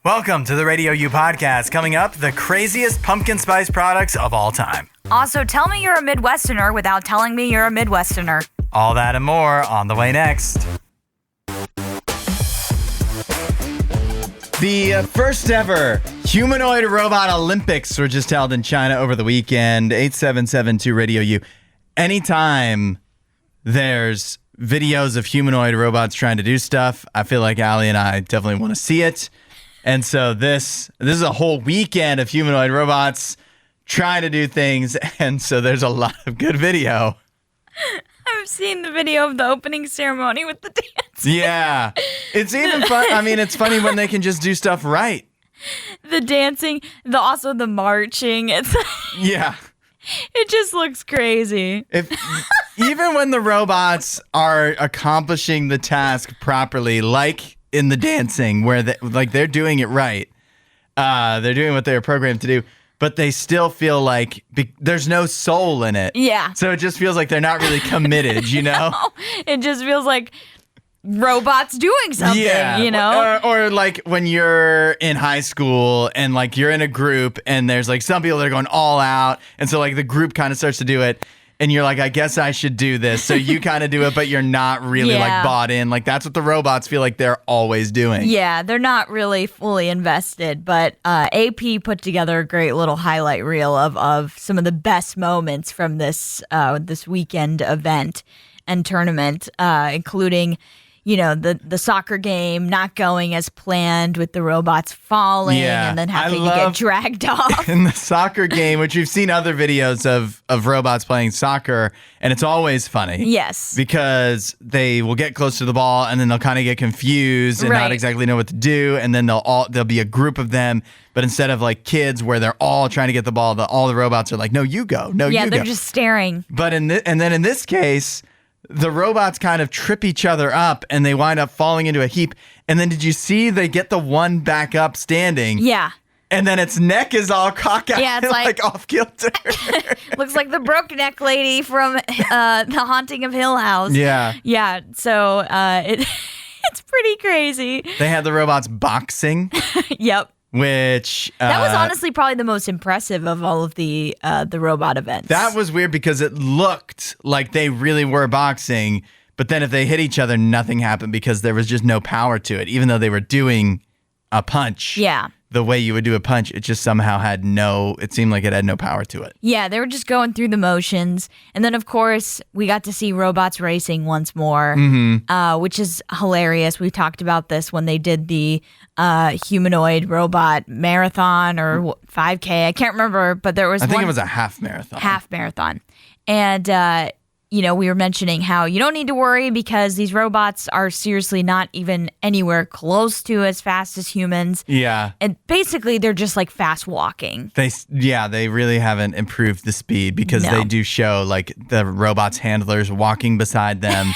Welcome to the RadioU Podcast. Coming up, the craziest pumpkin spice products of all time. Also, tell me you're a Midwesterner without telling me you're a Midwesterner. All that and more on the way next. The first ever Humanoid Robot Olympics were just held in China over the weekend. 8772-RADIO-U. Anytime there's videos of humanoid robots trying to do stuff, I feel like Allie and I definitely want to see it. And so this is a whole weekend of humanoid robots trying to do things, and so there's a lot of good video. I've seen the video of the opening ceremony with the dance. Yeah. It's even fun. I mean, it's funny when they can just do stuff right. The dancing, also the marching. It's yeah. It just looks crazy. Even when the robots are accomplishing the task properly, like in the dancing, where they're doing it right. They're doing what they were programmed to do, but they still feel like there's no soul in it. Yeah. So it just feels like they're not really committed, you know? No, it just feels like robots doing something, you know? Or like when you're in high school and like you're in a group and there's like some people that are going all out. And so like the group kind of starts to do it. And you're like, I guess I should do this. So you kind of do it, but you're not really like bought in. Like that's what the robots feel like they're always doing. Yeah, they're not really fully invested. But AP put together a great little highlight reel of some of the best moments from this weekend event and tournament, including, you know, the soccer game not going as planned with the robots falling and then having to get dragged off. In the soccer game, which we've seen other videos of robots playing soccer, and it's always funny. Yes. Because they will get close to the ball and then they'll kind of get confused and not exactly know what to do, and then there'll be a group of them, but instead of like kids where they're all trying to get the ball, all the robots are like, no, you go. No, you go. Yeah, they're just staring. But and then in this case, the robots kind of trip each other up and they wind up falling into a heap. And then did you see they get the one back up standing? Yeah. And then its neck is all cockeyed, it's like off kilter. Looks like the broke neck lady from The Haunting of Hill House. Yeah. Yeah. So it's pretty crazy. They had the robots boxing. Yep. Which that was honestly probably the most impressive of all of the robot events. That was weird because it looked like they really were boxing, but then if they hit each other, nothing happened because there was just no power to it. Even though they were doing a punch, the way you would do a punch, it just somehow it seemed like it had no power to it. Yeah, they were just going through the motions. And then, of course, we got to see robots racing once more, which is hilarious. We talked about this when they did the humanoid robot marathon or 5K. I can't remember, but there was I think it was a half marathon. Half marathon. And, you know, we were mentioning how you don't need to worry because these robots are seriously not even anywhere close to as fast as humans. Yeah. And basically, they're just like fast walking. They really haven't improved the speed because they do show like the robots' handlers walking beside them.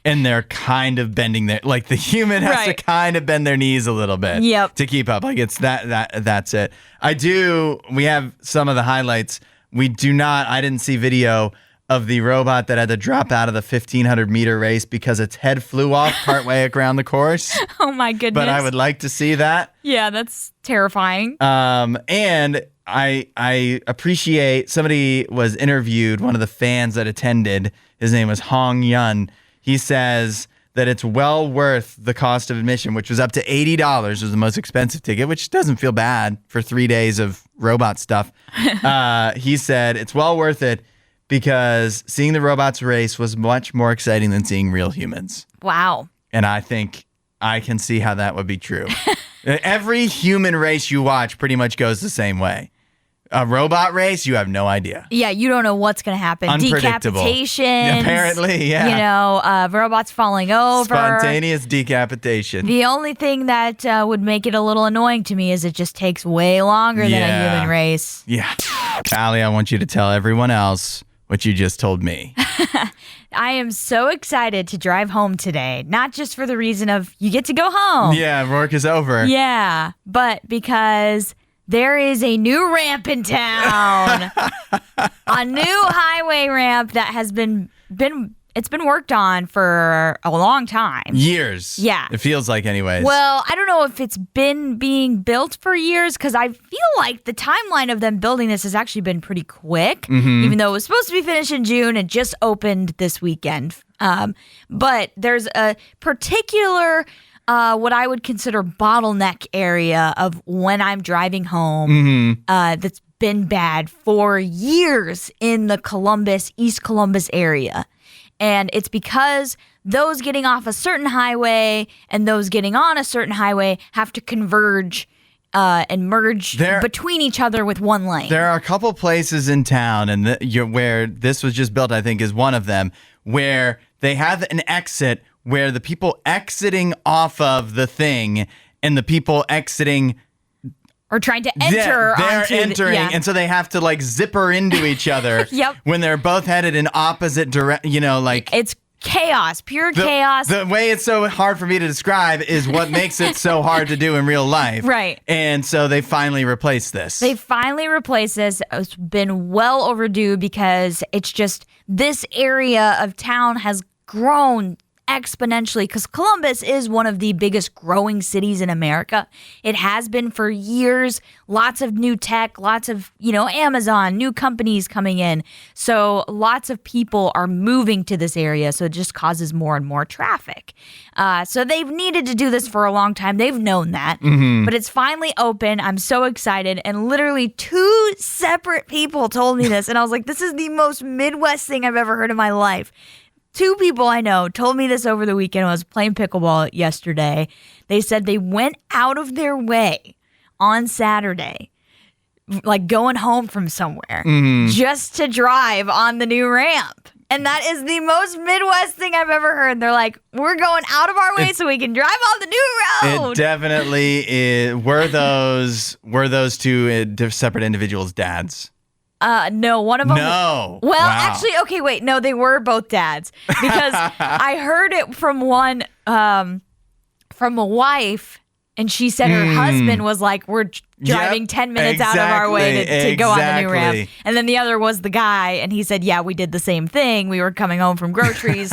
And they're kind of bending like the human has to kind of bend their knees a little bit to keep up. Like it's that's it. We have some of the highlights. I didn't see video of the robot that had to drop out of the 1,500 meter race because its head flew off partway around the course. Oh my goodness. But I would like to see that. Yeah, that's terrifying. And I appreciate somebody was interviewed, one of the fans that attended. His name was Hong Yun. He says that it's well worth the cost of admission, which was up to $80 was the most expensive ticket, which doesn't feel bad for 3 days of robot stuff. He said it's well worth it because seeing the robots race was much more exciting than seeing real humans. Wow. And I think I can see how that would be true. Every human race you watch pretty much goes the same way. A robot race, you have no idea. Yeah, you don't know what's going to happen. Unpredictable. Decapitations. Apparently, yeah. You know, robots falling over. Spontaneous decapitation. The only thing that would make it a little annoying to me is it just takes way longer than a human race. Yeah. Allie, I want you to tell everyone else what you just told me. I am so excited to drive home today. Not just for the reason of you get to go home. Yeah, work is over. Yeah, but because there is a new ramp in town. A new highway ramp that has been It's been worked on for a long time. Years. Yeah. It feels like anyways. Well, I don't know if it's been being built for years because I feel like the timeline of them building this has actually been pretty quick, even though it was supposed to be finished in June. It just opened this weekend. But there's a particular what I would consider bottleneck area of when I'm driving home that's been bad for years in the East Columbus area. And it's because those getting off a certain highway and those getting on a certain highway have to converge and merge between each other with one lane. There are a couple places in town, and where this was just built, I think, is one of them, where they have an exit where the people exiting off of the thing and the people exiting or trying to enter. They're entering, and so they have to like zipper into each other when they're both headed in opposite it's chaos, pure chaos. The way it's so hard for me to describe is what makes it so hard to do in real life. Right. And so they finally replaced this. It's been well overdue because it's just this area of town has grown exponentially because Columbus is one of the biggest growing cities in America. It has been for years. Lots of new tech, lots of, Amazon, new companies coming in. So lots of people are moving to this area. So it just causes more and more traffic. So they've needed to do this for a long time. They've known that. But it's finally open. I'm so excited. And literally 2 separate people told me this. And I was like, this is the most Midwest thing I've ever heard in my life. 2 people I know told me this over the weekend. I was playing pickleball yesterday. They said they went out of their way on Saturday, like going home from somewhere, just to drive on the new ramp. And that is the most Midwest thing I've ever heard. They're like, we're going out of our way so we can drive on the new road. It definitely is. Were those 2 separate individuals' dads? No, one of them. No. Well, wow. Actually, okay, wait. No, they were both dads because I heard it from one, from a wife, and she said her husband was like, we're driving 10 minutes out of our way to go on the new ramp. And then the other was the guy, and he said, yeah, we did the same thing. We were coming home from groceries,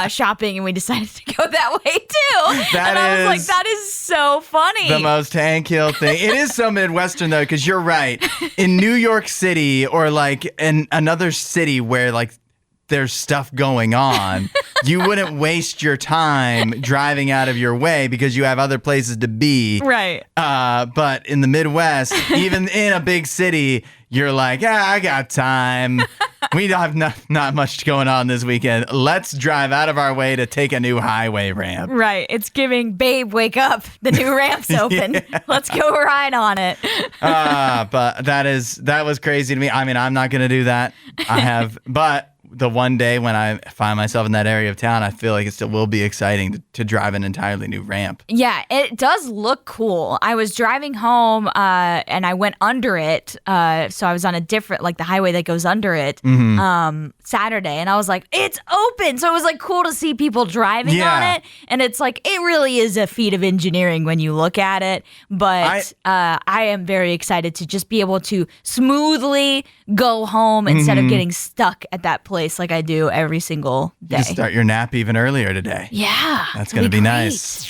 shopping, and we decided to go that way too. I was like, that is so funny. The most Hank Hill thing. It is so Midwestern, though, because you're right. In New York City or like in another city where like there's stuff going on, you wouldn't waste your time driving out of your way because you have other places to be. Right. But in the Midwest, even in a big city, you're like, I got time. We don't have not much going on this weekend. Let's drive out of our way to take a new highway ramp. Right. It's giving, babe, wake up. The new ramp's open. Yeah. Let's go ride on it. But that was crazy to me. I mean, I'm not going to do that. But the one day when I find myself in that area of town, I feel like it still will be exciting to drive an entirely new ramp. Yeah, it does look cool. I was driving home and I went under it. So I was on a different, like the highway that goes under it Saturday. And I was like, it's open. So it was like cool to see people driving on it. And it's like, it really is a feat of engineering when you look at it. But I am very excited to just be able to smoothly go home instead of getting stuck at that place like I do every single day. You start your nap even earlier today. Yeah. That's going to be nice.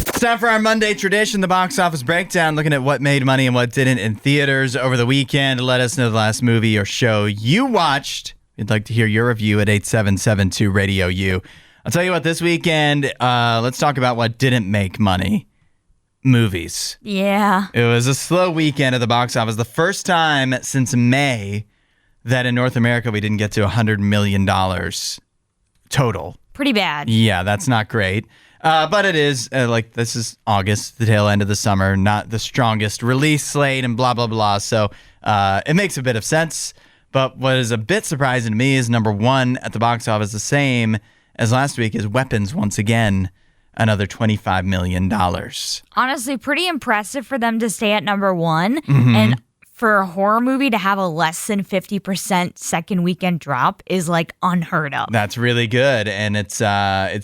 It's time for our Monday tradition, the box office breakdown, looking at what made money and what didn't in theaters over the weekend. Let us know the last movie or show you watched. We'd like to hear your review at 8772 RadioU. I'll tell you what, this weekend, let's talk about what didn't make money. Movies. Yeah. It was a slow weekend at the box office. The first time since May that in North America we didn't get to $100 million total. Pretty bad. Yeah, that's not great. But it is, this is August, the tail end of the summer, not the strongest release slate and blah, blah, blah. So it makes a bit of sense. But what is a bit surprising to me is number 1 at the box office, the same as last week, is Weapons once again. Another $25 million. Honestly, pretty impressive for them to stay at number 1. And for a horror movie to have a less than 50% second weekend drop is like unheard of. That's really good. And it's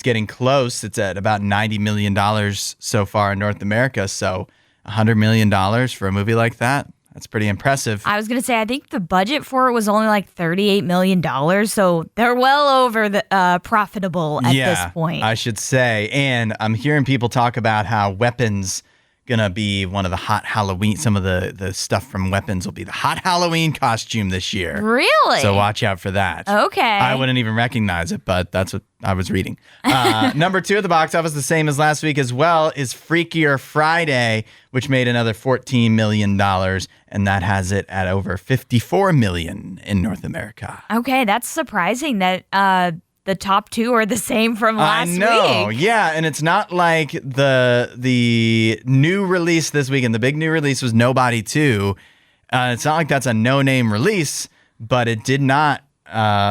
getting close. It's at about $90 million so far in North America. So $100 million for a movie like that, That's pretty impressive. I was going to say, I think the budget for it was only like $38 million. So they're well over the profitable at this point. I should say. And I'm hearing people talk about how Weapons going to be one of the hot Halloween. Some of the stuff from Weapons will be the hot Halloween costume this year. Really? So watch out for that. Okay. I wouldn't even recognize it, but that's what I was reading. Number 2 at the box office, the same as last week as well, is Freakier Friday, which made another $14 million, and that has it at over $54 million in North America. Okay, that's surprising that the top 2 are the same from last week. I know, yeah, and it's not like the new release this week, and the big new release was Nobody 2. It's not like that's a no-name release, but it did not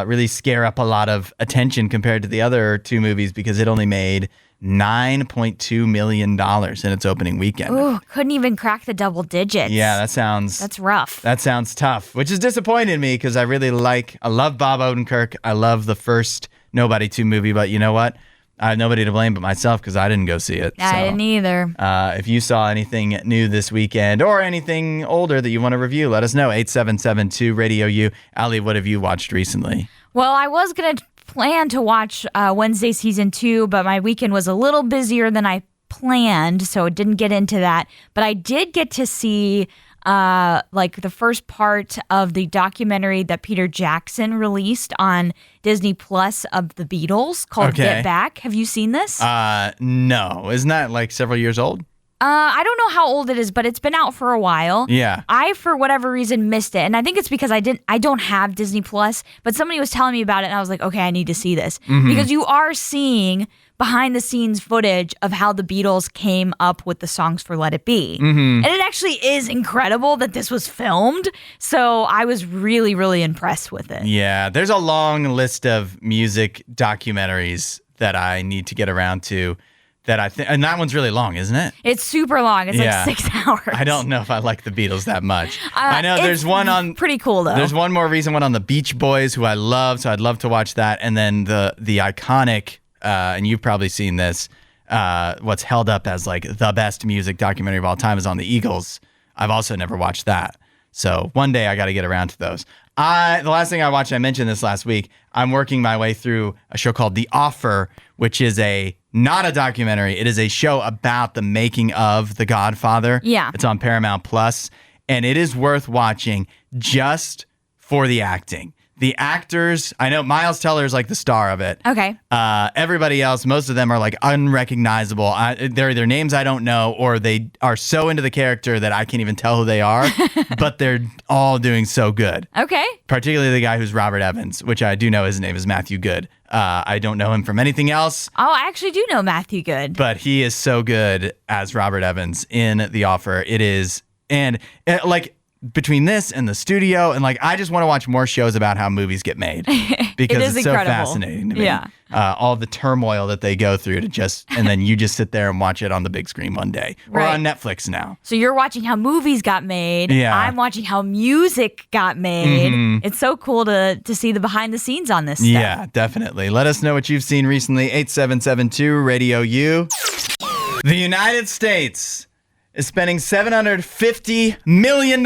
really scare up a lot of attention compared to the other 2 movies because it only made $9.2 million in its opening weekend. Ooh, couldn't even crack the double digits. Yeah, that's rough. That sounds tough, which is disappointing me because I love Bob Odenkirk. I love the first Nobody 2 movie, but you know what? I have nobody to blame but myself because I didn't go see it. I didn't either. If you saw anything new this weekend or anything older that you want to review, let us know. 8772-RADIO-U. Allie, what have you watched recently? Well, I was going to plan to watch Wednesday season 2, but my weekend was a little busier than I planned, so it didn't get into that. But I did get to see like the first part of the documentary that Peter Jackson released on Disney Plus of the Beatles called Get Back. Have you seen this? No. Isn't that like several years old? I don't know how old it is, but it's been out for a while. Yeah. I, for whatever reason, missed it. And I think it's because I don't have Disney Plus, but somebody was telling me about it and I was like, okay, I need to see this. Mm-hmm. Because you are seeing behind the scenes footage of how the Beatles came up with the songs for Let It Be. Mm-hmm. And it actually is incredible that this was filmed. So I was really, really impressed with it. Yeah. There's a long list of music documentaries that I need to get around to. And that one's really long, isn't it? It's super long. It's like 6 hours. I don't know if I like the Beatles that much. I know there's one on pretty cool though. There's one more recent one on the Beach Boys, who I love, so I'd love to watch that. And then the iconic, and you've probably seen this, what's held up as like the best music documentary of all time is on the Eagles. I've also never watched that. So one day I got to get around to those. The last thing I watched, I mentioned this last week, I'm working my way through a show called The Offer, which is not a documentary. It is a show about the making of The Godfather. Yeah. It's on Paramount Plus, and it is worth watching just for the acting. The actors, I know Miles Teller is like the star of it. Okay. Everybody else, most of them are like unrecognizable. They're either names I don't know, or they are so into the character that I can't even tell who they are, but they're all doing so good. Okay. Particularly the guy who's Robert Evans, which I do know his name is Matthew Good. I don't know him from anything else. Oh, I actually do know Matthew Good. But he is so good as Robert Evans in The Offer. It is, and between this and the studio, and I just want to watch more shows about how movies get made because it's so fascinating to me. Yeah. All the turmoil that they go through and then you just sit there and watch it on the big screen one day. Or on Netflix now. So you're watching how movies got made. Yeah. I'm watching how music got made. Mm-hmm. It's so cool to see the behind the scenes on this stuff. Yeah, definitely. Let us know what you've seen recently. 8772-RADIO-U. The United States is spending $750 million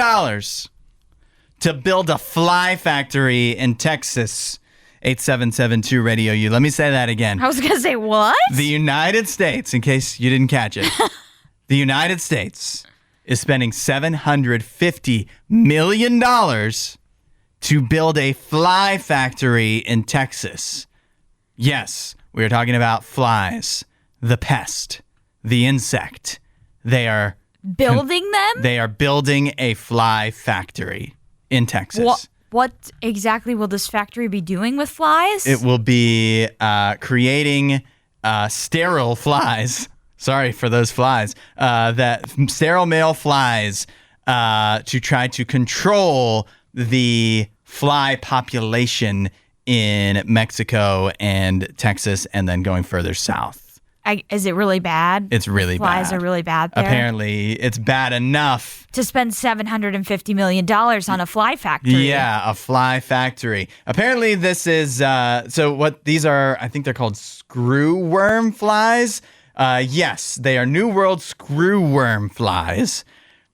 to build a fly factory in Texas. 8772-RADIO-U. Let me say that again. I was going to say, what? The United States, in case you didn't catch it, the United States is spending $750 million to build a fly factory in Texas. Yes, we are talking about flies, the pest, the insect. They are building them? They are building a fly factory in Texas. What exactly will this factory be doing with flies? It will be creating sterile flies. Sorry for those flies. That sterile male flies to try to control the fly population in Mexico and Texas, and then going further south. Is it really bad? It's really bad. Flies are really bad there? Apparently, it's bad enough to spend $750 million on a fly factory. Yeah, a fly factory. Apparently, this is, so what these are, I think they're called screwworm flies. Yes, they are New World screwworm flies.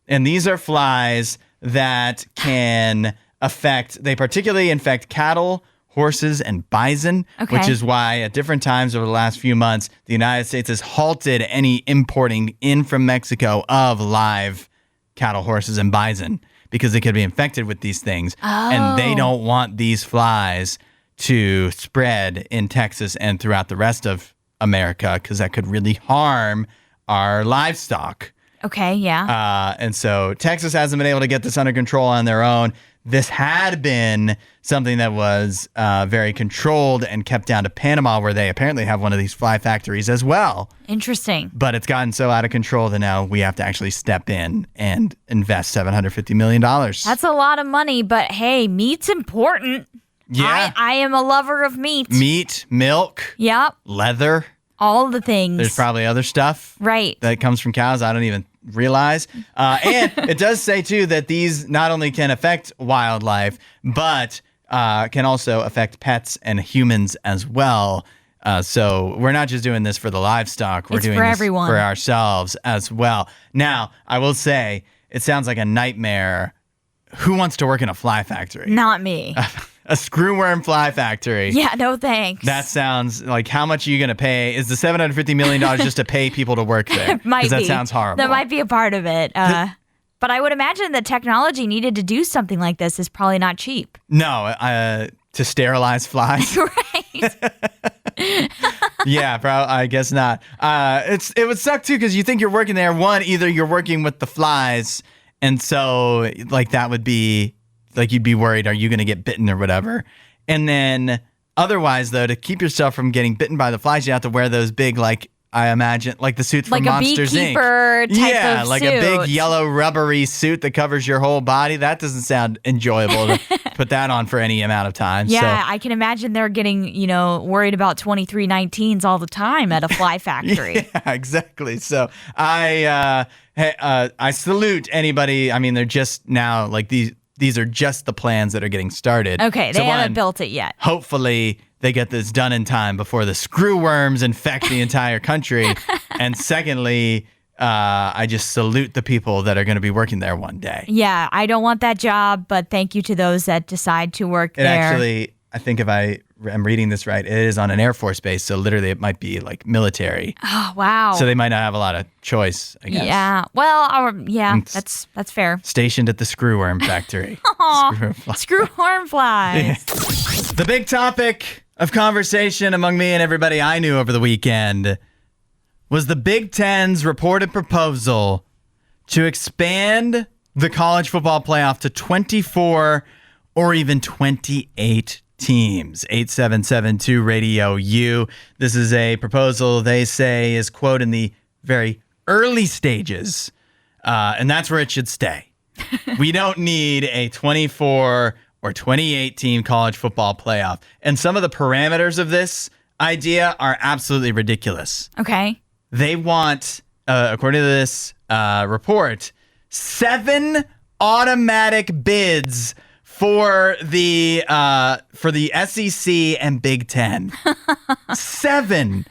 And these are flies that they particularly infect cattle, horses, and bison, which is why at different times over the last few months, the United States has halted any importing in from Mexico of live cattle, horses, and bison because they could be infected with these things. And they don't want these flies to spread in Texas and throughout the rest of America because that could really harm our livestock. Okay, yeah. And so Texas hasn't been able to get this under control on their own. This had been something that was very controlled and kept down to Panama, where they apparently have one of these fly factories as well. Interesting. But it's gotten so out of control that now we have to actually step in and invest $750 million. That's a lot of money, but hey, meat's important. Yeah. I am a lover of meat. Meat, milk, Yep. leather. All the things. There's probably other stuff that comes from cows I don't even realize. And it does say, too, that these not only can affect wildlife, but can also affect pets and humans as well. So we're not just doing this for the livestock. We're doing this everyone. for ourselves as well. Now, I will say, it sounds like a nightmare. Who wants to work in a fly factory? Not me. A screwworm fly factory. Yeah, no thanks. That sounds like, how much are you going to pay? Is the $750 million just to pay people to work there? Might be. That sounds horrible. That might be a part of it. But I would imagine the technology needed to do something like this is probably not cheap. No, to sterilize flies. Right. Yeah, I guess not. It would suck, too, because you think you're working there. One, either you're working with the flies, and so like that would be... like you'd be worried, are you going to get bitten or whatever? And then otherwise, though, to keep yourself from getting bitten by the flies, you have to wear those big, like, I imagine, like the suits from Monsters, Inc. Like a beekeeper type of like suit. A big yellow rubbery suit that covers your whole body. That doesn't sound enjoyable to put that on for any amount of time. Yeah, so. I can imagine they're getting, worried about 2319s all the time at a fly factory. Yeah, exactly. So I salute anybody. I mean, they're just now, like, these are just the plans that are getting started. Okay, they haven't built it yet. Hopefully, they get this done in time before the screwworms infect the entire country. And secondly, I just salute the people that are going to be working there one day. Yeah, I don't want that job, but thank you to those that decide to work there. Actually, I think if I am reading this right, it is on an Air Force base, so literally it might be like military. Oh, wow. So they might not have a lot of choice, I guess. Yeah. Well, that's fair. Stationed at the screwworm factory. Screwworm flies. Yeah. The big topic of conversation among me and everybody I knew over the weekend was the Big Ten's reported proposal to expand the college football playoff to 24 or even 28 teams. 8772 Radio U. This is a proposal they say is, quote, in the very early stages, and that's where it should stay. We don't need a 24 or 28 team college football playoff. And some of the parameters of this idea are absolutely ridiculous. Okay. They want, according to this report, 7 automatic bids for the SEC and Big Ten. 7.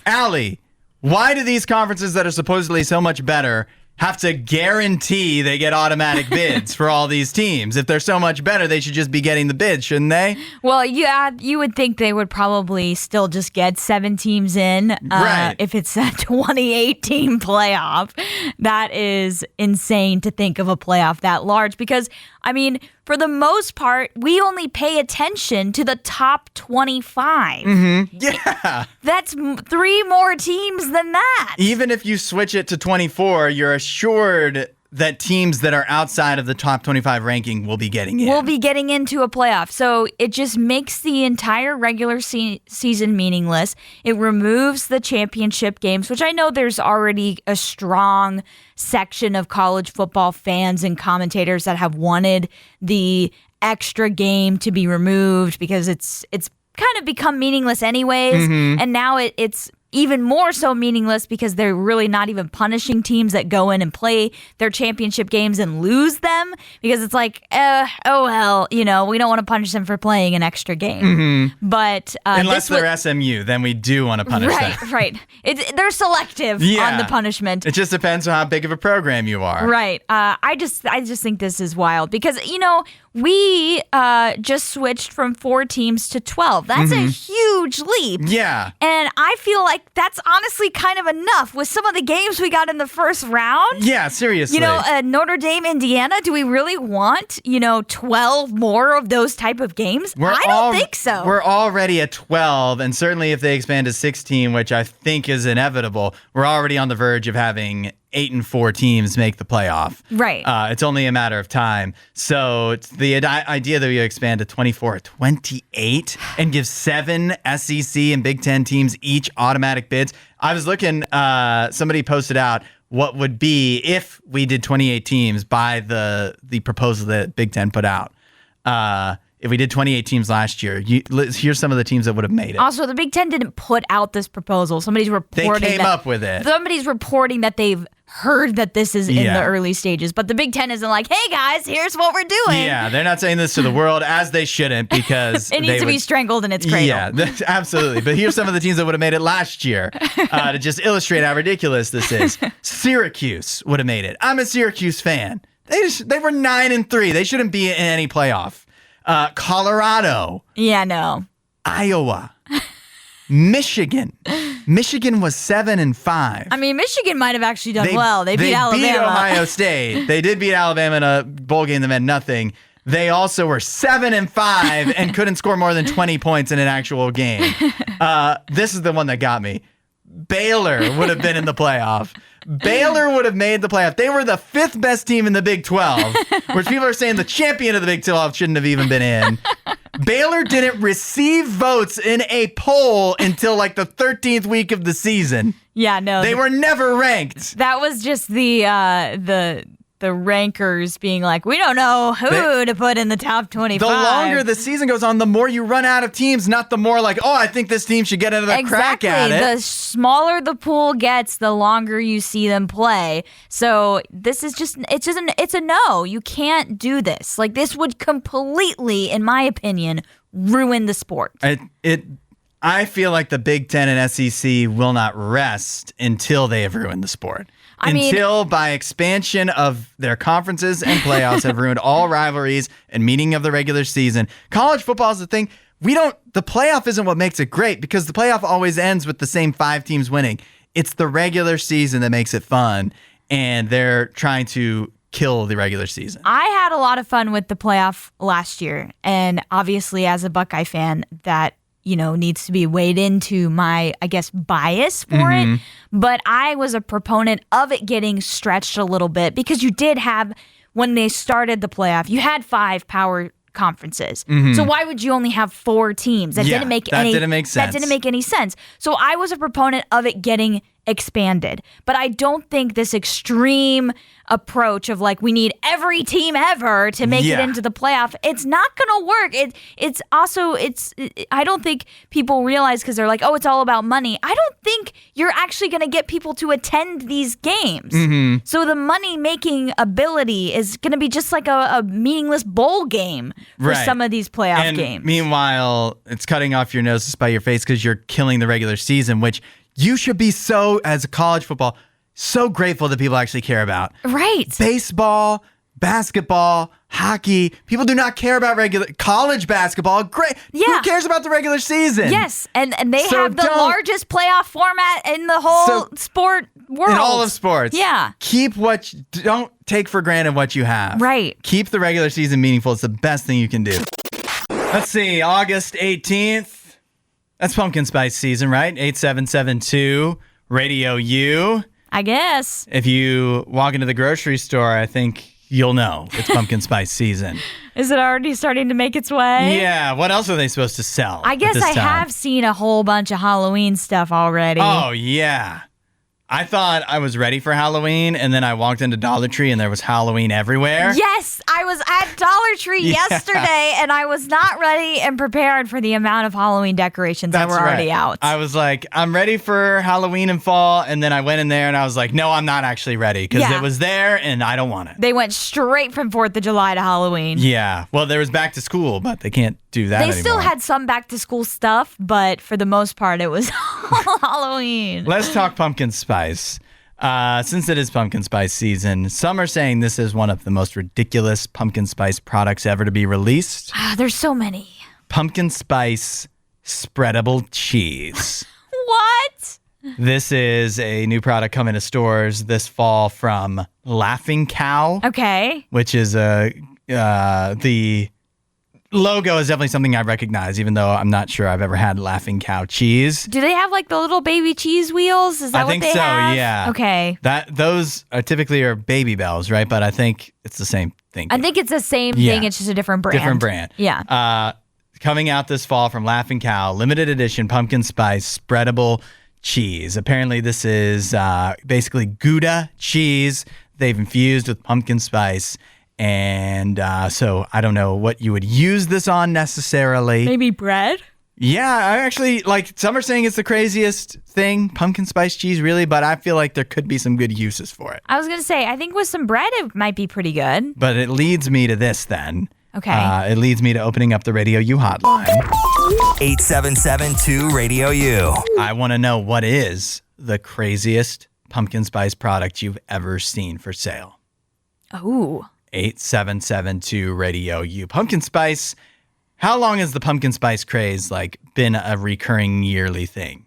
Allie, why do these conferences that are supposedly so much better have to guarantee they get automatic bids for all these teams? If they're so much better, they should just be getting the bids, shouldn't they? Well, yeah, you would think they would probably still just get 7 teams in right. If it's a 28-team playoff. That is insane to think of a playoff that large because, I mean, for the most part, we only pay attention to the top 25. Mm-hmm. Yeah. That's 3 more teams than that. Even if you switch it to 24, you're assured that teams that are outside of the top 25 ranking will be getting in. Will be getting into a playoff. So it just makes the entire regular season meaningless. It removes the championship games, which I know there's already a strong section of college football fans and commentators that have wanted the extra game to be removed because it's kind of become meaningless anyways. Mm-hmm. And now it's even more so meaningless because they're really not even punishing teams that go in and play their championship games and lose them, because it's like, oh, well, we don't want to punish them for playing an extra game. Mm-hmm. But unless they're SMU, then we do want to punish them. Right. They're selective on the punishment. It just depends on how big of a program you are. Right. I just think this is wild because, we just switched from 4 teams to 12. That's a huge leap. Yeah. And I feel like that's honestly kind of enough with some of the games we got in the first round. Yeah, seriously. Notre Dame, Indiana, do we really want, 12 more of those type of games? I don't think so. We're already at 12, and certainly if they expand to 16, which I think is inevitable, we're already on the verge of having 8 and 4 teams make the playoff. Right. It's only a matter of time. So it's the idea that we expand to 24 or 28 and give 7 SEC and Big Ten teams each automatic bids. I was looking, somebody posted out what would be if we did 28 teams by the proposal that Big Ten put out. If we did 28 teams last year, here's some of the teams that would have made it. Also, the Big Ten didn't put out this proposal. Somebody's reporting They came up with it. Somebody's reporting that they've heard that this is in the early stages. But the Big Ten isn't like, hey, guys, here's what we're doing. Yeah, they're not saying this to the world, as they shouldn't, because it needs to be strangled in its cradle. Yeah, absolutely. But here's some of the teams that would have made it last year to just illustrate how ridiculous this is. Syracuse would have made it. I'm a Syracuse fan. They were 9 and 3. They shouldn't be in any playoff. Colorado. Yeah, no. Iowa. Michigan. Michigan was 7 and 5. I mean, Michigan might have actually done well. They beat Alabama. They beat Ohio State. They did beat Alabama in a bowl game that meant nothing. They also were 7 and 5 and couldn't score more than 20 points in an actual game. This is the one that got me. Baylor would have been in the playoff. Baylor would have made the playoff. They were the 5th best team in the Big 12, which people are saying the champion of the Big 12 shouldn't have even been in. Baylor didn't receive votes in a poll until like the 13th week of the season. Yeah, no. They were never ranked. That was just the rankers being like, we don't know who to put in the top 25. The longer the season goes on, the more you run out of teams, not the more like, I think this team should get another crack at it. The smaller the pool gets, the longer you see them play. So this is it's a no. You can't do this. Like, this would completely, in my opinion, ruin the sport. I feel like the Big Ten and SEC will not rest until they have ruined the sport. Until by expansion of their conferences and playoffs have ruined all rivalries and meaning of the regular season. College football is the thing. The playoff isn't what makes it great, because the playoff always ends with the same 5 teams winning. It's the regular season that makes it fun, and they're trying to kill the regular season. I had a lot of fun with the playoff last year, and obviously as a Buckeye fan, that needs to be weighed into my, I guess, bias for it. But I was a proponent of it getting stretched a little bit, because you did have, when they started the playoff, you had 5 power conferences. So why would you only have 4 teams? That didn't make sense. That didn't make any sense. So I was a proponent of it getting expanded. But I don't think this extreme approach of like, we need every team ever to make it into the playoff, it's not going to work. I don't think people realize, because they're like, it's all about money. I don't think you're actually going to get people to attend these games. So the money-making ability is going to be just like a meaningless bowl game for some of these playoff games. Meanwhile, it's cutting off your nose to spite your face, because you're killing the regular season, which you should be as a college football, so grateful that people actually care about. Right. Baseball, basketball, hockey. People do not care about college basketball. Great. Yeah. Who cares about the regular season? Yes. And they have the largest playoff format in the whole sport world. In all of sports. Yeah. Don't take for granted what you have. Right. Keep the regular season meaningful. It's the best thing you can do. Let's see. August 18th. That's pumpkin spice season, right? 8772 Radio U. I guess. If you walk into the grocery store, I think you'll know it's pumpkin spice season. Is it already starting to make its way? Yeah. What else are they supposed to sell? I guess I have seen a whole bunch of Halloween stuff already. Oh, yeah. I thought I was ready for Halloween, and then I walked into Dollar Tree, and there was Halloween everywhere. Yes, I was at Dollar Tree yesterday, and I was not ready and prepared for the amount of Halloween decorations that were already out. I was like, I'm ready for Halloween and fall, and then I went in there, and I was like, no, I'm not actually ready, because it was there, and I don't want it. They went straight from 4th of July to Halloween. Yeah, well, there was back to school, but they can't do that anymore. They still had some back to school stuff, but for the most part, it was Halloween. Let's talk pumpkin spice. Since it is pumpkin spice season, some are saying this is one of the most ridiculous pumpkin spice products ever to be released. There's so many. Pumpkin spice spreadable cheese. What? This is a new product coming to stores this fall from Laughing Cow. Okay. Which is the logo is definitely something I recognize, even though I'm not sure I've ever had Laughing Cow cheese. Do they have like the little baby cheese wheels? Is that what they have? I think so, yeah. Okay. Those are typically Baby Bells, right? But I think it's the same thing. I think it's the same thing. It's just a different brand. Different brand. Yeah. Coming out this fall from Laughing Cow, limited edition pumpkin spice spreadable cheese. Apparently this is basically Gouda cheese they've infused with pumpkin spice. And so I don't know what you would use this on necessarily. Maybe bread? Yeah, I actually, some are saying it's the craziest thing, pumpkin spice cheese, really, but I feel like there could be some good uses for it. I was going to say, I think with some bread, it might be pretty good. But it leads me to this then. Okay. It leads me to opening up the RadioU hotline. 877-2-RADIO-U. I want to know, what is the craziest pumpkin spice product you've ever seen for sale? Oh. 877-2-RADIO-U. Pumpkin spice. How long has the pumpkin spice craze been a recurring yearly thing?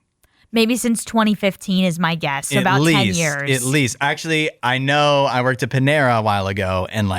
Maybe since 2015 is my guess. About 10 years. At least. Actually, I know I worked at Panera a while ago, and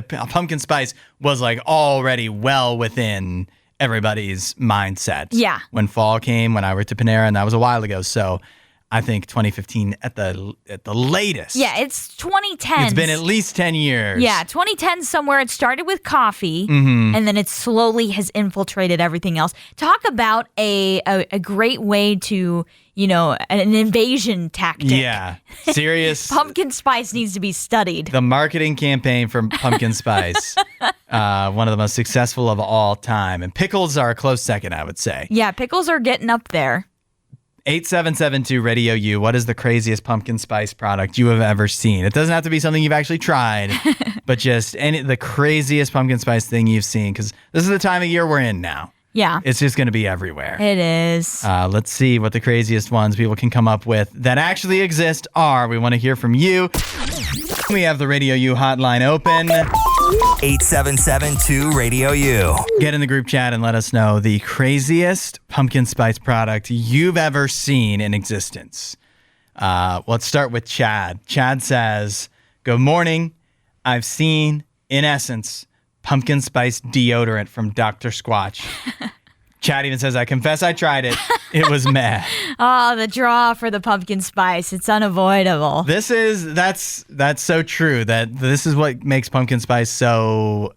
pumpkin spice was already well within everybody's mindset. Yeah. When fall came, when I worked at Panera, and that was a while ago. So I think 2015 at the latest. Yeah, it's 2010. It's been at least 10 years. Yeah, 2010 somewhere. It started with coffee, and then it slowly has infiltrated everything else. Talk about a great way to, an invasion tactic. Yeah, serious. Pumpkin spice needs to be studied. The marketing campaign for pumpkin spice, one of the most successful of all time. And pickles are a close second, I would say. Yeah, pickles are getting up there. 877-2-RADIO-U. What is the craziest pumpkin spice product you have ever seen? It doesn't have to be something you've actually tried, but just the craziest pumpkin spice thing you've seen, because this is the time of year we're in now. Yeah. It's just going to be everywhere. It is. Let's see what the craziest ones people can come up with that actually exist are. We want to hear from you. We have the RadioU hotline open. 877-2-RADIO-U. Get in the group chat and let us know the craziest pumpkin spice product you've ever seen in existence. Let's start with Chad. Chad says, "Good morning. I've seen, in essence, pumpkin spice deodorant from Dr. Squatch." Chad even says, "I confess I tried it. It was meh." Oh, the draw for the pumpkin spice. It's unavoidable. That's so true. That this is what makes pumpkin spice so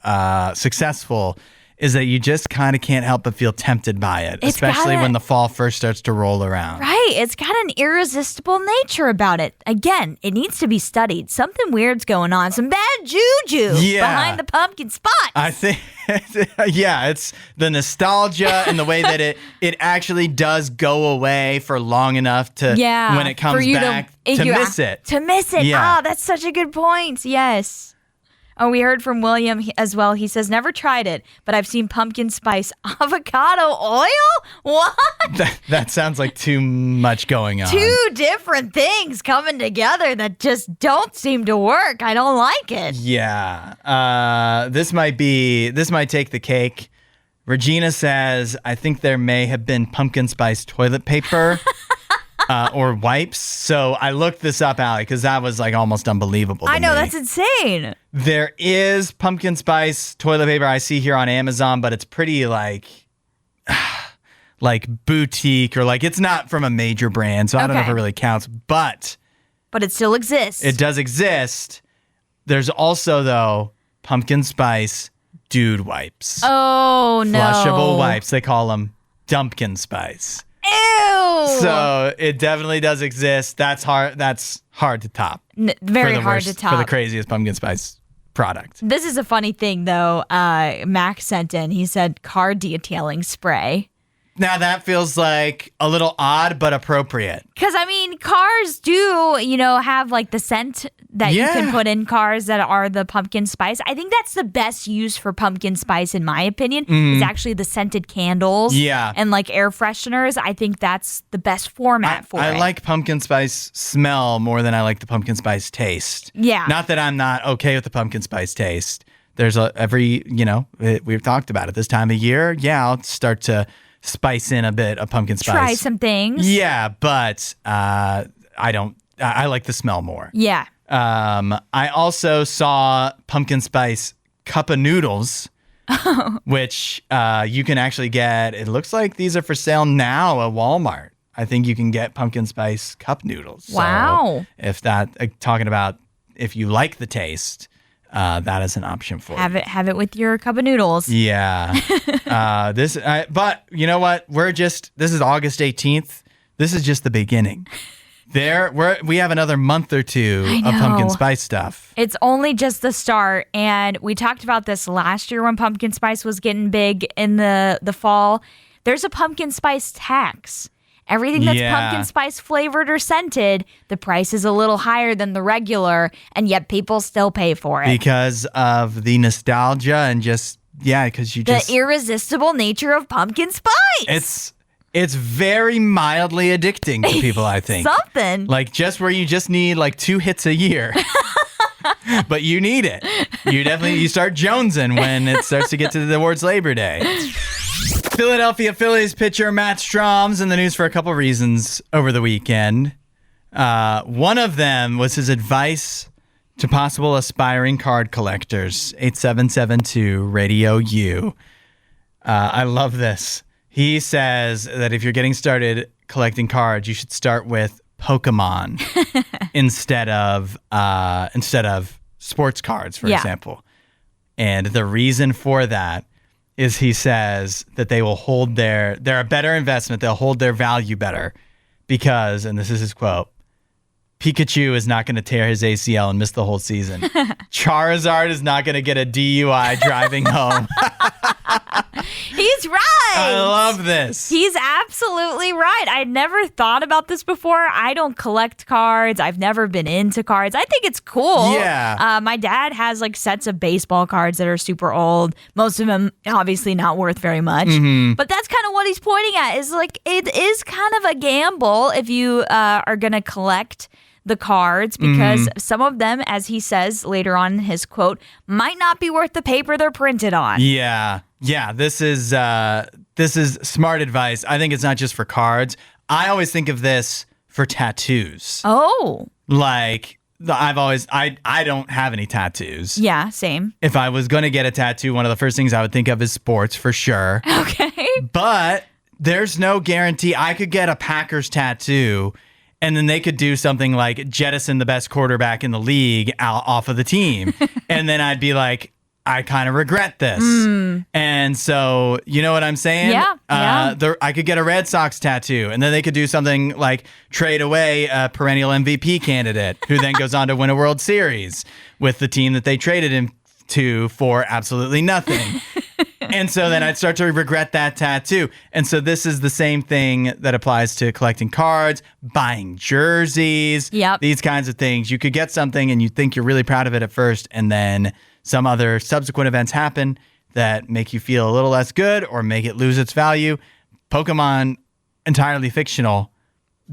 successful, is that you just kind of can't help but feel tempted by it, especially when the fall first starts to roll around. Right. It's got an irresistible nature about it. Again, it needs to be studied. Something weird's going on. Some bad juju behind the pumpkin spice. I think, it's the nostalgia and the way that it actually does go away for long enough to, when it comes back, to miss it. To miss it. Yeah. Oh, that's such a good point. Yes. Oh, we heard from William as well. He says, never tried it, but I've seen pumpkin spice avocado oil? What? That sounds like too much going on. Two different things coming together that just don't seem to work. I don't like it. Yeah. This might take the cake. Regina says, I think there may have been pumpkin spice toilet paper. Or wipes. So I looked this up, Allie, because that was almost unbelievable to I know, me. that's insane. There is pumpkin spice toilet paper I see here on Amazon, but it's pretty boutique, or it's not from a major brand, so I don't know if it really counts. But it still exists. It does exist. There's also, though, pumpkin spice dude wipes. Oh, no. Flushable wipes. They call them dumpkin spice. Ew. So it definitely does exist. That's hard to top. Very hard to top. For the craziest pumpkin spice product. This is a funny thing, though. Max sent in. He said car detailing spray. Now that feels like a little odd, but appropriate. Because, I mean, cars do, have like the scent that you can put in cars that are the pumpkin spice. I think that's the best use for pumpkin spice, in my opinion, is actually the scented candles and like air fresheners. I think that's the best format for it. I like pumpkin spice smell more than I like the pumpkin spice taste. Yeah. Not that I'm not okay with the pumpkin spice taste. There's we've talked about it this time of year. Yeah, I'll start to spice in a bit of pumpkin spice. Try some things. Yeah, but I like the smell more. Yeah. I also saw pumpkin spice cup of noodles, which you can actually get. It looks like these are for sale now at Walmart. I think you can get pumpkin spice cup noodles. Wow. So talking about if you like the taste, that is an option for you. Have it with your cup of noodles. Yeah. But you know what? This is August 18th. This is just the beginning. We have another month or two of pumpkin spice stuff. It's only just the start, and we talked about this last year when pumpkin spice was getting big in the fall. There's a pumpkin spice tax. Everything that's pumpkin spice flavored or scented, the price is a little higher than the regular, and yet people still pay for it. Because of the nostalgia and the irresistible nature of pumpkin spice. It's very mildly addicting to people, I think. Something. Like just where you just need like 2 hits a year. But you need it. You start jonesing when it starts to get towards Labor Day. Philadelphia Phillies pitcher Matt Strom's in the news for a couple reasons over the weekend. One of them was his advice to possible aspiring card collectors. 8772 Radio U. I love this. He says that if you're getting started collecting cards, you should start with Pokemon instead of sports cards, for example. And the reason for that is he says that they will hold they're a better investment. They'll hold their value better because, and this is his quote, Pikachu is not going to tear his ACL and miss the whole season. Charizard is not going to get a DUI driving home. He's right. I love this. He's absolutely right. I never thought about this before. I don't collect cards. I've never been into cards. I think it's cool. Yeah. My dad has like sets of baseball cards that are super old. Most of them obviously not worth very much. Mm-hmm. But that's kind of what he's pointing at is like it is kind of a gamble if you are going to collect the cards because some of them, as he says later on in his quote, might not be worth the paper they're printed on. Yeah. This is smart advice. I think it's not just for cards. I always think of this for tattoos. Oh. Like I don't have any tattoos. Yeah, same. If I was going to get a tattoo, one of the first things I would think of is sports for sure. Okay. But there's no guarantee. I could get a Packers tattoo and then they could do something like jettison the best quarterback in the league out off of the team. And then I'd be like, I kind of regret this. And so, you know what I'm saying? Yeah. I could get a Red Sox tattoo, and then they could do something like trade away a perennial MVP candidate who then goes on to win a World Series with the team that they traded him to for absolutely nothing. And so then I'd start to regret that tattoo. And so this is the same thing that applies to collecting cards, buying jerseys, these kinds of things. You could get something and you think you're really proud of it at first, and then some other subsequent events happen that make you feel a little less good or make it lose its value. Pokemon, entirely fictional.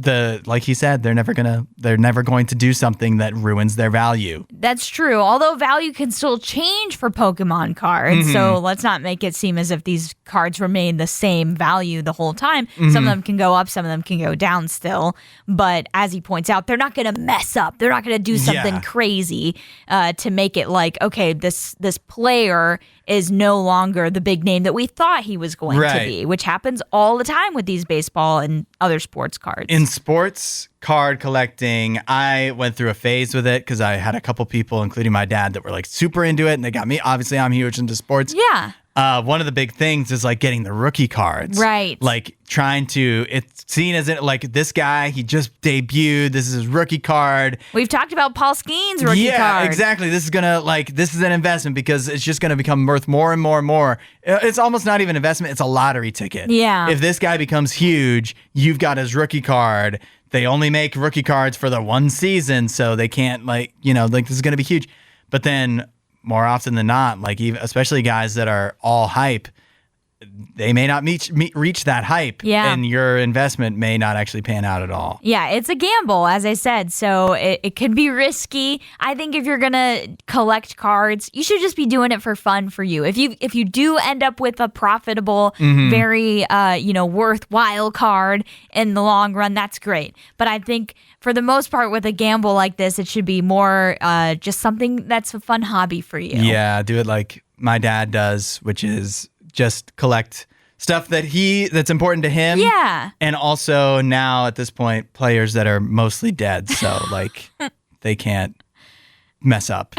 Like he said, they're never going to do something that ruins their value. That's true. Although value can still change for Pokemon cards. So let's not make it seem as if these cards remain the same value the whole time. Some of them can go up, some of them can go down still. But as he points out, they're not going to mess up. They're not going to do something crazy to make it like, okay, this player is no longer the big name that we thought he was going to be, which happens all the time with these baseball and other sports cards. In sports card collecting, I went through a phase with it because I had a couple people, including my dad, that were like super into it, and they got me. Obviously, I'm huge into sports. Yeah. one of the big things is like getting the rookie cards. Right. Like it's seen as like this guy, he just debuted. This is his rookie card. We've talked about Paul Skeen's rookie card. Yeah, exactly. This is an investment because it's just going to become worth more and more and more. It's almost not even an investment. It's a lottery ticket. Yeah. If this guy becomes huge, you've got his rookie card. They only make rookie cards for the one season, so they can't this is going to be huge. But then more often than not, especially guys that are all hype, they may not reach that hype, and your investment may not actually pan out at all. Yeah, it's a gamble, as I said, so it could be risky. I think if you're gonna collect cards, you should just be doing it for fun for you. If you do end up with a profitable, very worthwhile card in the long run, that's great. But I think for the most part, with a gamble like this, it should be more just something that's a fun hobby for you. Yeah, do it like my dad does, which is just collect stuff that's important to him. Yeah. And also now at this point, players that are mostly dead. So they can't mess up.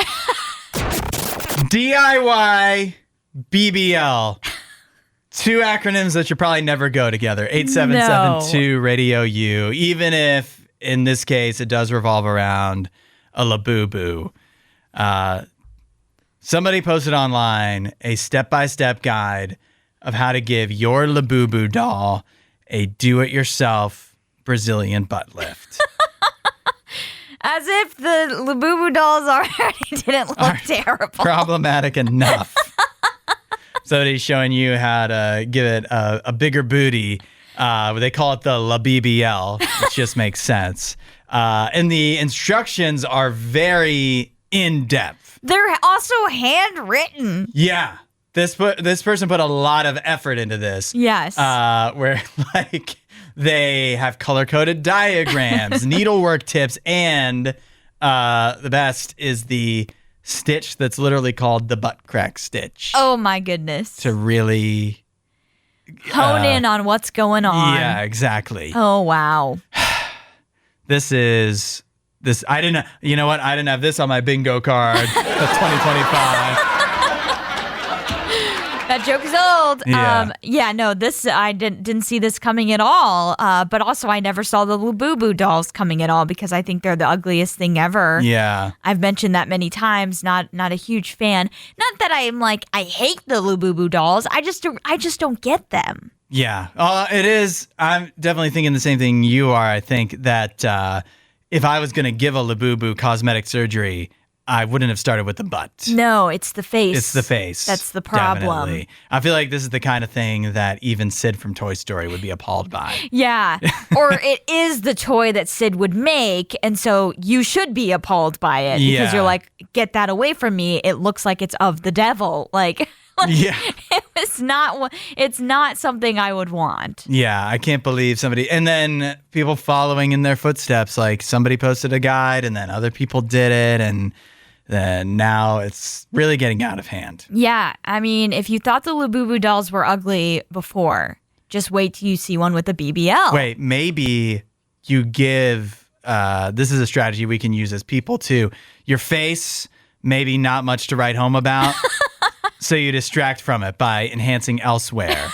DIY BBL. Two acronyms that should probably never go together. 8772 Radio U. Even if in this case it does revolve around a Labubu. Somebody posted online a step-by-step guide of how to give your Labubu doll a do-it-yourself Brazilian butt lift. As if the Labubu dolls already didn't look terrible. Problematic enough. So he's showing you how to give it a bigger booty. They call it the La BBL, which just makes sense. And the instructions are very in-depth. They're also handwritten. Yeah. This person put a lot of effort into this. Yes. Where they have color-coded diagrams, needlework tips, and the best is the stitch that's literally called the butt crack stitch. Oh my goodness. To really hone in on what's going on. Yeah, exactly. Oh wow. I didn't have this on my bingo card of 2025. That joke is old. Yeah. I didn't see this coming at all. But also I never saw the Labubu dolls coming at all because I think they're the ugliest thing ever. Yeah. I've mentioned that many times, not a huge fan. Not that I'm I hate the Labubu dolls. I just don't get them. Yeah. It is. I'm definitely thinking the same thing you are. I think that if I was going to give a Labubu cosmetic surgery, I wouldn't have started with the butt. No, it's the face. It's the face. That's the problem. Definitely. I feel like this is the kind of thing that even Sid from Toy Story would be appalled by. Yeah. Or it is the toy that Sid would make, and so you should be appalled by it because you're like, get that away from me. It looks like it's of the devil. Yeah. It's not something I would want. Yeah, I can't believe somebody. And then people following in their footsteps. Like somebody posted a guide and then other people did it. And then now it's really getting out of hand. Yeah. I mean, if you thought the Labubu dolls were ugly before, just wait till you see one with a BBL. Wait, maybe you give, this is a strategy we can use as people too. Your face, maybe not much to write home about. So you distract from it by enhancing elsewhere.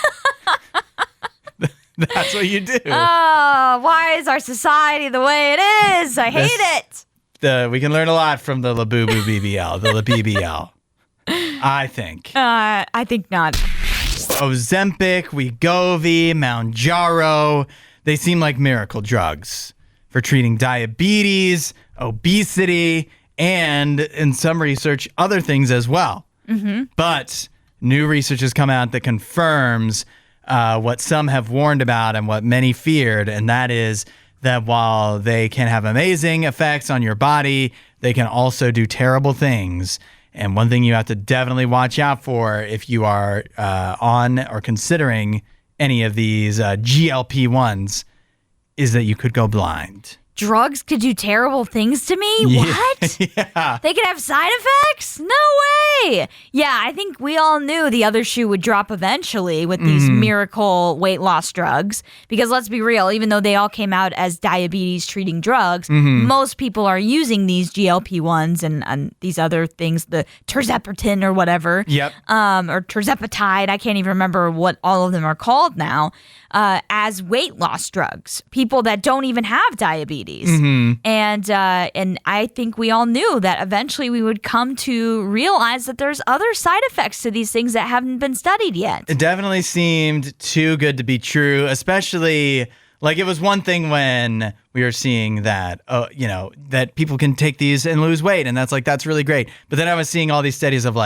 That's what you do. Oh, why is our society the way it is? I hate it. We can learn a lot from the Labubu BBL, the La BBL. I think. I think not. Ozempic, Wegovy, Mounjaro, they seem like miracle drugs for treating diabetes, obesity, and in some research, other things as well. Mm-hmm. But new research has come out that confirms what some have warned about and what many feared, and that is that while they can have amazing effects on your body, they can also do terrible things. And one thing you have to definitely watch out for if you are on or considering any of these GLP-1s is that you could go blind. Drugs could do terrible things to me? What? Yeah. They could have side effects? No Okay. Yeah, I think we all knew the other shoe would drop eventually with these miracle weight loss drugs. Because let's be real, even though they all came out as diabetes treating drugs, most people are using these GLP-1s and these other things, the tirzepatide or whatever. Yep. Or tirzepatide. I can't even remember what all of them are called now. As weight loss drugs, people that don't even have diabetes. And I think we all knew that eventually we would come to realize that there's other side effects to these things that haven't been studied yet. It definitely seemed too good to be true, especially like it was one thing when we were seeing that, that people can take these and lose weight. And that's really great. But then I was seeing all these studies of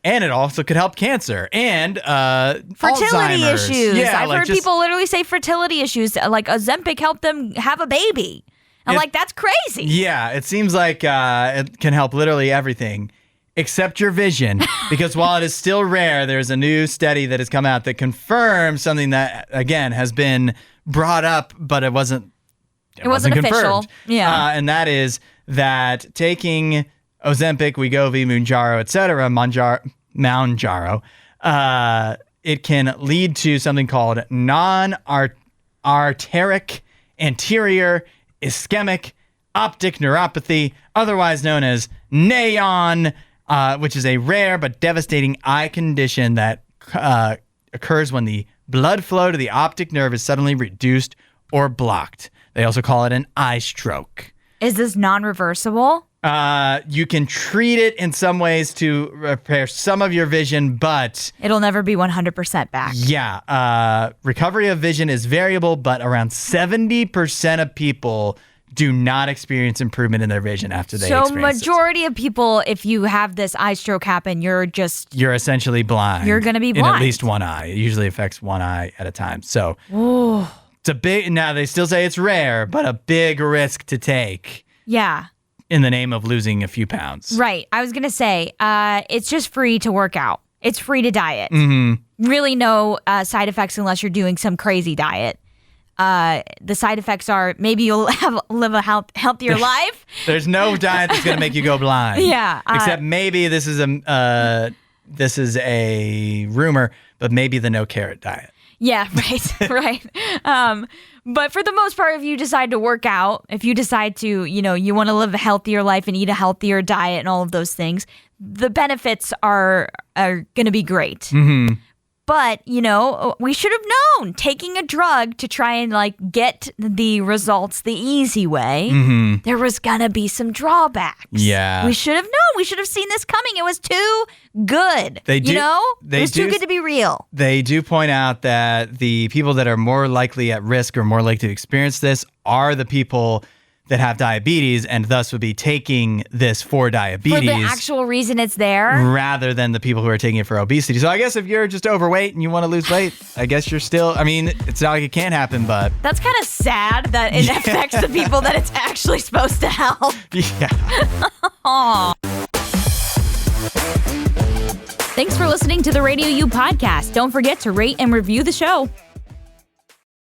and it also could help cancer and fertility Alzheimer's. issues. Yeah, I've heard people literally say fertility issues, like Ozempic helped them have a baby. I'm that's crazy. Yeah, it seems like it can help literally everything except your vision. Because while it is still rare, there's a new study that has come out that confirms something that, again, has been brought up, but it wasn't confirmed. Official. Yeah. And that is that taking Ozempic, Wegovy, Mounjaro, etc., Mounjaro, it can lead to something called non-arteritic anterior ischemic optic neuropathy, otherwise known as NAION, which is a rare but devastating eye condition that occurs when the blood flow to the optic nerve is suddenly reduced or blocked. They also call it an eye stroke. Is this non-reversible? You can treat it in some ways to repair some of your vision, but it'll never be 100% back. Yeah. Recovery of vision is variable, but around 70% of people do not experience improvement in their vision after they experience it. So majority of people, if you have this eye stroke happen, you're essentially blind. You're going to be blind. In at least one eye. It usually affects one eye at a time. So it's a big, now they still say it's rare, but a big risk to take. Yeah. In the name of losing a few pounds. Right. I was going to say, it's just free to work out. It's free to diet. Really no side effects unless you're doing some crazy diet. The side effects are maybe you'll live a healthier life. There's no diet that's going to make you go blind. Yeah. Except maybe this is a rumor, but maybe the no carrot diet. Yeah, right, right. But for the most part, if you decide to work out, if you decide to, you want to live a healthier life and eat a healthier diet and all of those things, the benefits are going to be great. But, we should have known taking a drug to try and get the results the easy way, there was going to be some drawbacks. Yeah. We should have known. We should have seen this coming. It was too good. It was too good to be real. They do point out that the people that are more likely at risk or more likely to experience this are the people that have diabetes and thus would be taking this for diabetes. For the actual reason it's there? Rather than the people who are taking it for obesity. So I guess if you're just overweight and you want to lose weight, I guess you're still, it's not like it can't happen, but... That's kind of sad that it affects the people that it's actually supposed to help. Yeah. Aww. Thanks for listening to the RadioU Podcast. Don't forget to rate and review the show.